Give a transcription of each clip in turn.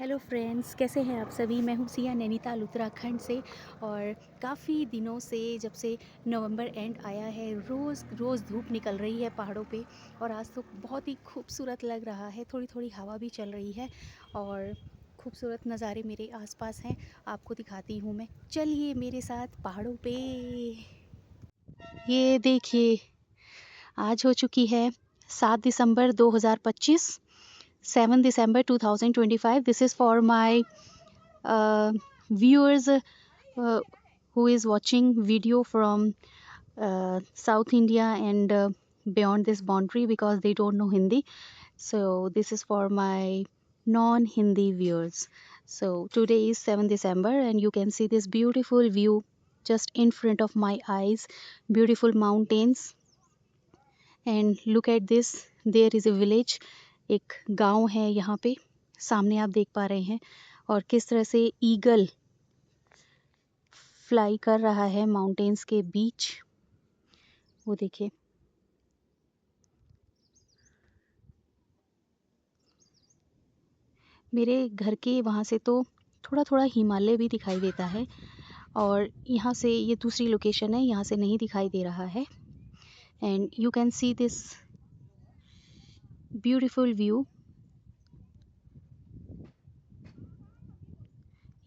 Hello friends, कैसे हैं आप सभी। मैं हूँ सिया, नैनीताल उत्तराखंड से। और काफ़ी दिनों से, जब से नवंबर एंड आया है, रोज़ रोज़ धूप निकल रही है पहाड़ों पे। और आज तो बहुत ही खूबसूरत लग रहा है, थोड़ी थोड़ी हवा भी चल रही है और खूबसूरत नज़ारे मेरे आसपास हैं। आपको दिखाती हूँ मैं, चलिए मेरे साथ पहाड़ों पे। ये देखिए, आज हो चुकी है 7 दिसंबर 2025, 7 दिसंबर 2025। This is for my viewers who is watching video from South India and beyond this boundary, because they don't know Hindi. So this is for my non-Hindi viewers. So today is 7 December and you can see this beautiful view just in front of my eyes. Beautiful mountains, and look at this, there is a village. एक गांव है यहाँ पे, सामने आप देख पा रहे हैं। और किस तरह से ईगल फ्लाई कर रहा है माउंटेन्स के बीच, वो देखिए। मेरे घर के वहाँ से तो थोड़ा थोड़ा हिमालय भी दिखाई देता है, और यहाँ से ये दूसरी लोकेशन है, यहाँ से नहीं दिखाई दे रहा है। And you can see this beautiful view.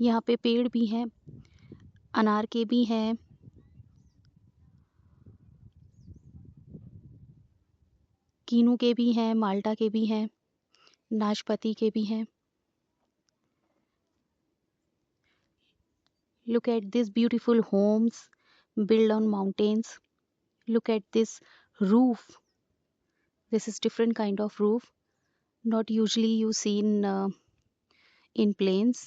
यहाँ पे पेड़ भी हैं, अनार के भी हैं, कीनू के भी हैं, माल्टा के भी हैं, नाशपाती के भी हैं। Look at these beautiful homes built on mountains. Look at this roof. This is different kind of roof, not usually you see in plains.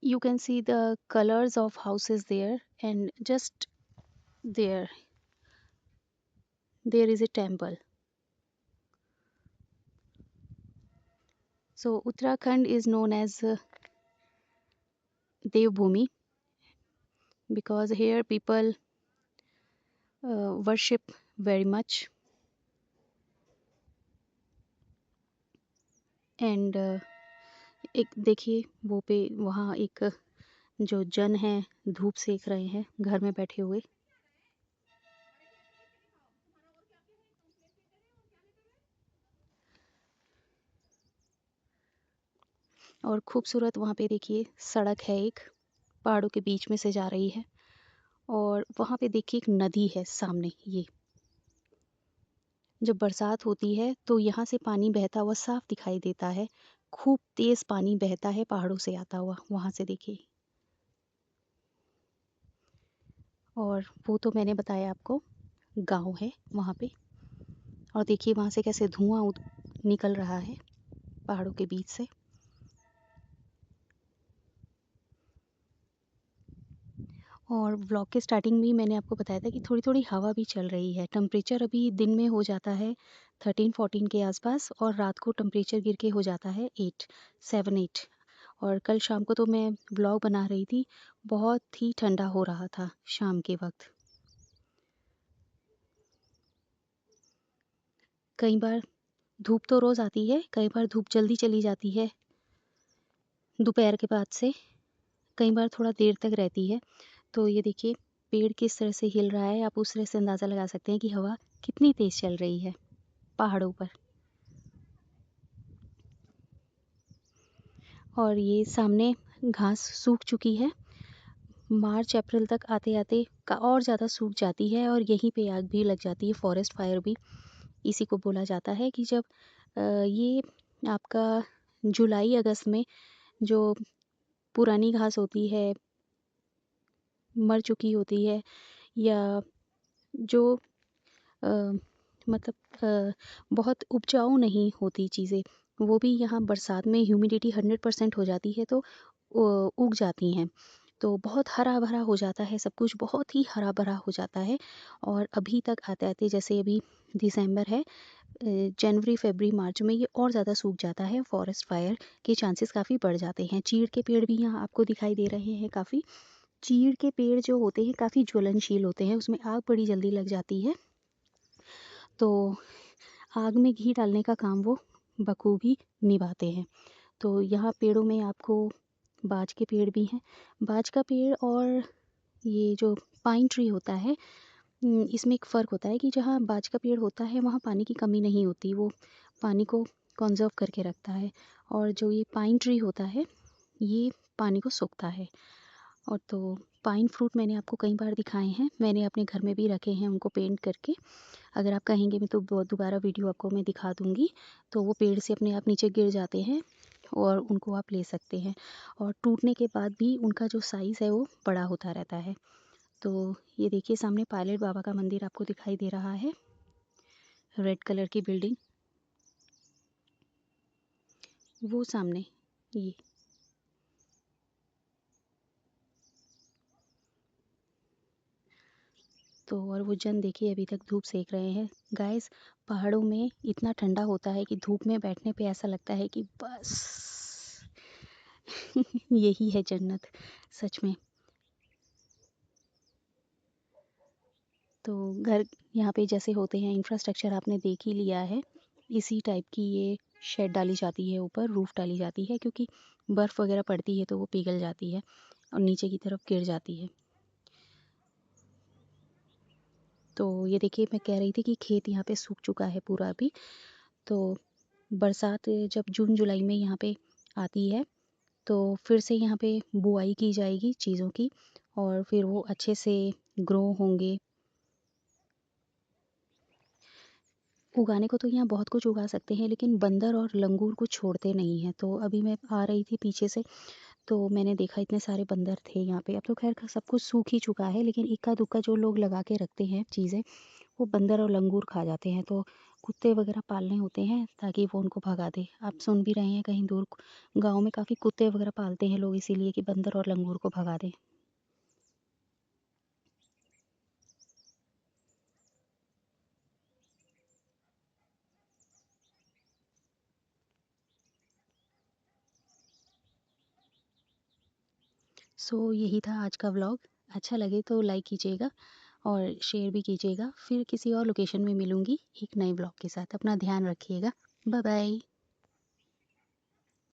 You can see the colors of houses there, and just there is a temple. So Uttarakhand is known as Devbhumi, because here people worship very much. And एक देखिए, वो पे वहाँ एक जो जन हैं धूप सेक रहे हैं घर में बैठे हुए। और खूबसूरत वहाँ पे देखिए सड़क है, एक पहाड़ों के बीच में से जा रही है। और वहाँ पे देखिए एक नदी है सामने। ये जब बरसात होती है तो यहाँ से पानी बहता हुआ साफ दिखाई देता है। खूब तेज पानी बहता है पहाड़ों से आता हुआ, वहाँ से देखिए। और वो तो मैंने बताया आपको, गांव है वहाँ पे। और देखिए वहाँ से कैसे धुआं निकल रहा है पहाड़ों के बीच से। और व्लॉग के स्टार्टिंग में मैंने आपको बताया था कि थोड़ी थोड़ी हवा भी चल रही है। टेम्परेचर अभी दिन में हो जाता है 13-14 के आसपास, और रात को टेम्परेचर गिर के हो जाता है 7-8। और कल शाम को तो मैं व्लॉग बना रही थी, बहुत ही ठंडा हो रहा था शाम के वक्त। कई बार धूप तो रोज़ आती है, कई बार धूप जल्दी चली जाती है दोपहर के बाद से, कई बार थोड़ा देर तक रहती है। तो ये देखिए पेड़ किस तरह से हिल रहा है, आप उस तरह से अंदाज़ा लगा सकते हैं कि हवा कितनी तेज़ चल रही है पहाड़ों पर। और ये सामने घास सूख चुकी है, मार्च अप्रैल तक आते आते का और ज़्यादा सूख जाती है, और यहीं पे आग भी लग जाती है। फॉरेस्ट फायर भी इसी को बोला जाता है कि जब ये आपका जुलाई अगस्त में जो पुरानी घास होती है, मर चुकी होती है, या जो अ, मतलब बहुत उपजाऊ नहीं होती चीज़ें, वो भी यहाँ बरसात में ह्यूमिडिटी 100% हो जाती है तो उग जाती हैं। तो बहुत हरा-भरा हो जाता है, सब कुछ बहुत ही हरा-भरा हो जाता है। और अभी तक आते-आते, जैसे अभी दिसंबर है, जनवरी, फरवरी, मार्च में ये और ज़्यादा सूख जाता है। फॉरेस्ट फायर के चांसेस काफ़ी बढ़ जाते हैं। चीड़ के पेड़ भी यहाँ आपको दिखाई दे रहे हैं काफ़ी। चीड़ के पेड़ जो होते हैं काफ़ी ज्वलनशील होते हैं, उसमें आग बड़ी जल्दी लग जाती है। तो आग में घी डालने का काम वो बखूबी निभाते हैं। तो यहाँ पेड़ों में आपको बाज के पेड़ भी हैं। बाज का पेड़ और ये जो पाइन ट्री होता है, इसमें एक फ़र्क होता है कि जहाँ बाज का पेड़ होता है वहाँ पानी की कमी नहीं होती, वो पानी को कंज़र्व करके रखता है। और जो ये पाइन ट्री होता है, ये पानी को सोखता है। और तो पाइन फ्रूट मैंने आपको कई बार दिखाए हैं, मैंने अपने घर में भी रखे हैं उनको पेंट करके। अगर आप कहेंगे मैं तो दोबारा वीडियो आपको मैं दिखा दूँगी। तो वो पेड़ से अपने आप नीचे गिर जाते हैं और उनको आप ले सकते हैं। और टूटने के बाद भी उनका जो साइज़ है वो बड़ा होता रहता है। तो ये देखिए, सामने पायलट बाबा का मंदिर आपको दिखाई दे रहा है, रेड कलर की बिल्डिंग, वो सामने ये। तो और वो जन देखिए अभी तक धूप सेक रहे हैं। गाइस, पहाड़ों में इतना ठंडा होता है कि धूप में बैठने पे ऐसा लगता है कि बस यही है जन्नत, सच में। तो घर यहाँ पे जैसे होते हैं, इंफ्रास्ट्रक्चर आपने देख ही लिया है। इसी टाइप की ये शेड डाली जाती है, ऊपर रूफ डाली जाती है, क्योंकि बर्फ़ वगैरह पड़ती है तो वो पिघल जाती है और नीचे की तरफ गिर जाती है। तो ये देखिए, मैं कह रही थी कि खेत यहाँ पे सूख चुका है पूरा अभी। तो बरसात जब जून जुलाई में यहाँ पे आती है, तो फिर से यहाँ पे बुआई की जाएगी चीज़ों की, और फिर वो अच्छे से ग्रो होंगे। उगाने को तो यहाँ बहुत कुछ उगा सकते हैं, लेकिन बंदर और लंगूर कुछ छोड़ते नहीं हैं। तो अभी मैं आ रही थी पीछे से, तो मैंने देखा इतने सारे बंदर थे यहाँ पे। अब तो खैर सब कुछ सूख ही चुका है, लेकिन इक्का दुक्का जो लोग लगा के रखते हैं चीज़ें, वो बंदर और लंगूर खा जाते हैं। तो कुत्ते वगैरह पालने होते हैं ताकि वो उनको भगा दे। आप सुन भी रहे हैं, कहीं दूर गाँव में काफ़ी कुत्ते वगैरह पालते हैं लोग, इसीलिए कि बंदर और लंगूर को भगा दे। सो यही था आज का व्लॉग। अच्छा लगे तो लाइक कीजिएगा और शेयर भी कीजिएगा। फिर किसी और लोकेशन में मिलूँगी एक नए व्लॉग के साथ। अपना ध्यान रखिएगा। Bye bye.